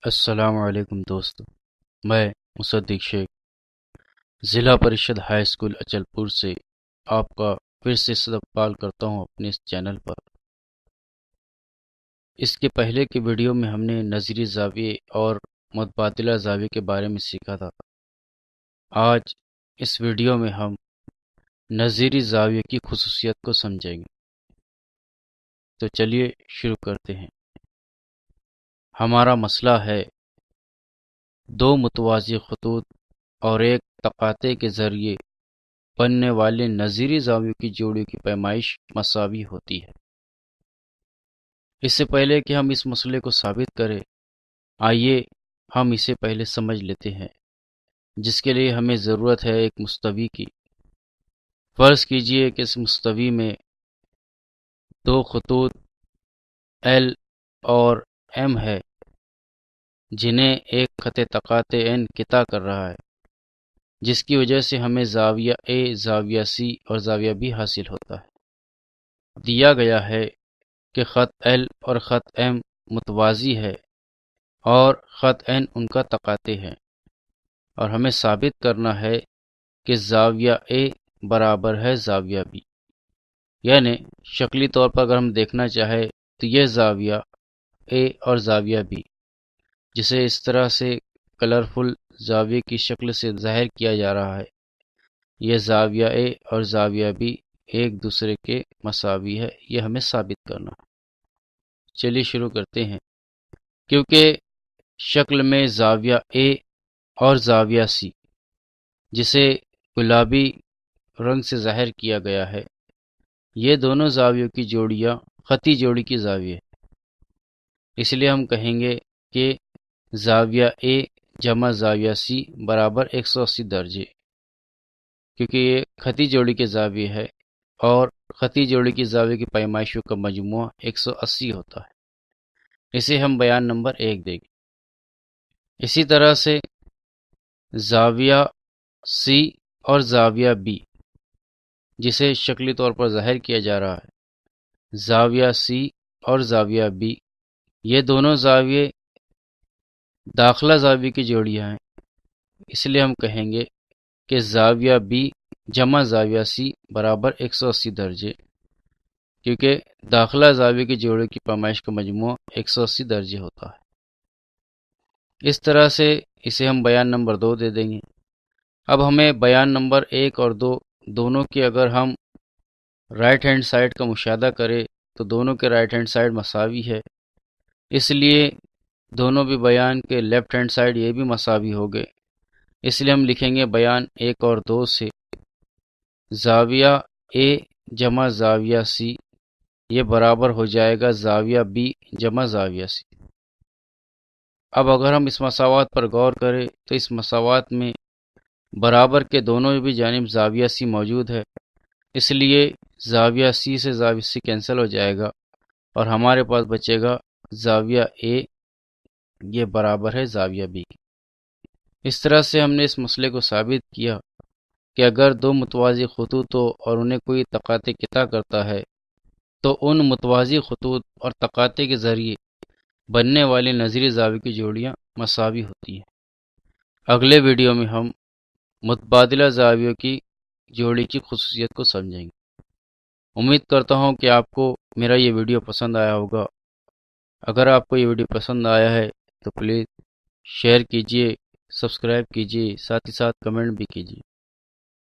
السلام علیکم دوستو، میں مصدق شیخ ضلع پریشد ہائی اسکول اچل پور سے آپ کا پھر سے استقبال کرتا ہوں اپنے اس چینل پر۔ اس کے پہلے کی ویڈیو میں ہم نے نظری زاویے اور متبادلہ زاویے کے بارے میں سیکھا تھا۔ آج اس ویڈیو میں ہم نظری زاویے کی خصوصیت کو سمجھیں گے، تو چلیے شروع کرتے ہیں۔ ہمارا مسئلہ ہے دو متوازی خطوط اور ایک تقاطع کے ذریعے بننے والے نظری زاویوں کی جوڑی کی پیمائش مساوی ہوتی ہے۔ اس سے پہلے کہ ہم اس مسئلے کو ثابت کریں، آئیے ہم اسے پہلے سمجھ لیتے ہیں، جس کے لیے ہمیں ضرورت ہے ایک مستوی کی۔ فرض کیجئے کہ اس مستوی میں دو خطوط ایل اور ایم ہے، جنہیں ایک خط تقاطع این قطع کر رہا ہے، جس کی وجہ سے ہمیں زاویہ اے، زاویہ سی اور زاویہ بی حاصل ہوتا ہے۔ دیا گیا ہے کہ خط ایل اور خط ایم متوازی ہے اور خط این ان کا تقاطع ہے، اور ہمیں ثابت کرنا ہے کہ زاویہ اے برابر ہے زاویہ بی۔ یعنی شکلی طور پر اگر ہم دیکھنا چاہے تو یہ زاویہ اے اور زاویہ بی، جسے اس طرح سے کلرفل زاویے کی شکل سے ظاہر کیا جا رہا ہے، یہ زاویہ اے اور زاویہ بی ایک دوسرے کے مساوی ہے، یہ ہمیں ثابت کرنا ہے۔ چلیے شروع کرتے ہیں۔ کیونکہ شکل میں زاویہ اے اور زاویہ سی، جسے گلابی رنگ سے ظاہر کیا گیا ہے، یہ دونوں زاویوں کی جوڑیاں خطی جوڑی کی زاویہ ہے۔ اس لیے ہم کہیں گے کہ زاویہ اے جمع زاویہ سی برابر 180 درجے، کیونکہ یہ خطی جوڑی کے زاویہ ہے اور خطی جوڑی کی زاویہ کی پیمائشوں کا مجموعہ 180 ہوتا ہے۔ اسے ہم بیان نمبر 1 دیں گے۔ اسی طرح سے زاویہ سی اور زاویہ بی، جسے شکلی طور پر ظاہر کیا جا رہا ہے، زاویہ سی اور زاویہ بی، یہ دونوں زاویے داخلہ زاویے کی جوڑیاں ہیں۔ اس لیے ہم کہیں گے کہ زاویہ بی جمع زاویہ سی برابر 180 درجے، کیونکہ داخلہ زاویے کی جوڑی کی پیمائش کا مجموعہ 180 درجے ہوتا ہے۔ اس طرح سے اسے ہم بیان نمبر 2 دے دیں گے۔ اب ہمیں بیان نمبر 1 اور 2 دونوں کی اگر ہم رائٹ ہینڈ سائڈ کا مشاہدہ کریں تو دونوں کے رائٹ ہینڈ سائڈ مساوی ہے، اس لیے دونوں بھی بیان کے لیفٹ ہینڈ سائڈ یہ بھی مساوی ہو گئے۔ اس لیے ہم لکھیں گے بیان 1 اور 2 سے زاویہ اے جمع زاویہ سی، یہ برابر ہو جائے گا زاویہ بی جمع زاویہ سی۔ اب اگر ہم اس مساوات پر غور کریں تو اس مساوات میں برابر کے دونوں بھی جانب زاویہ سی موجود ہے، اس لیے زاویہ سی سے زاویہ سی کینسل ہو جائے گا اور ہمارے پاس بچے گا زاویہ اے، یہ برابر ہے زاویہ بی۔ اس طرح سے ہم نے اس مسئلے کو ثابت کیا کہ اگر دو متوازی خطوط ہو اور انہیں کوئی تقاطع قطع کرتا ہے تو ان متوازی خطوط اور تقاطع کے ذریعے بننے والی نظری زاویے کی جوڑیاں مساوی ہوتی ہیں۔ اگلے ویڈیو میں ہم متبادلہ زاویوں کی جوڑی کی خصوصیت کو سمجھیں گے۔ امید کرتا ہوں کہ آپ کو میرا یہ ویڈیو پسند آیا ہوگا۔ اگر آپ کو یہ ویڈیو پسند آیا ہے تو پلیز شیئر کیجئے، سبسکرائب کیجئے، ساتھ ہی ساتھ کمنٹ بھی کیجئے۔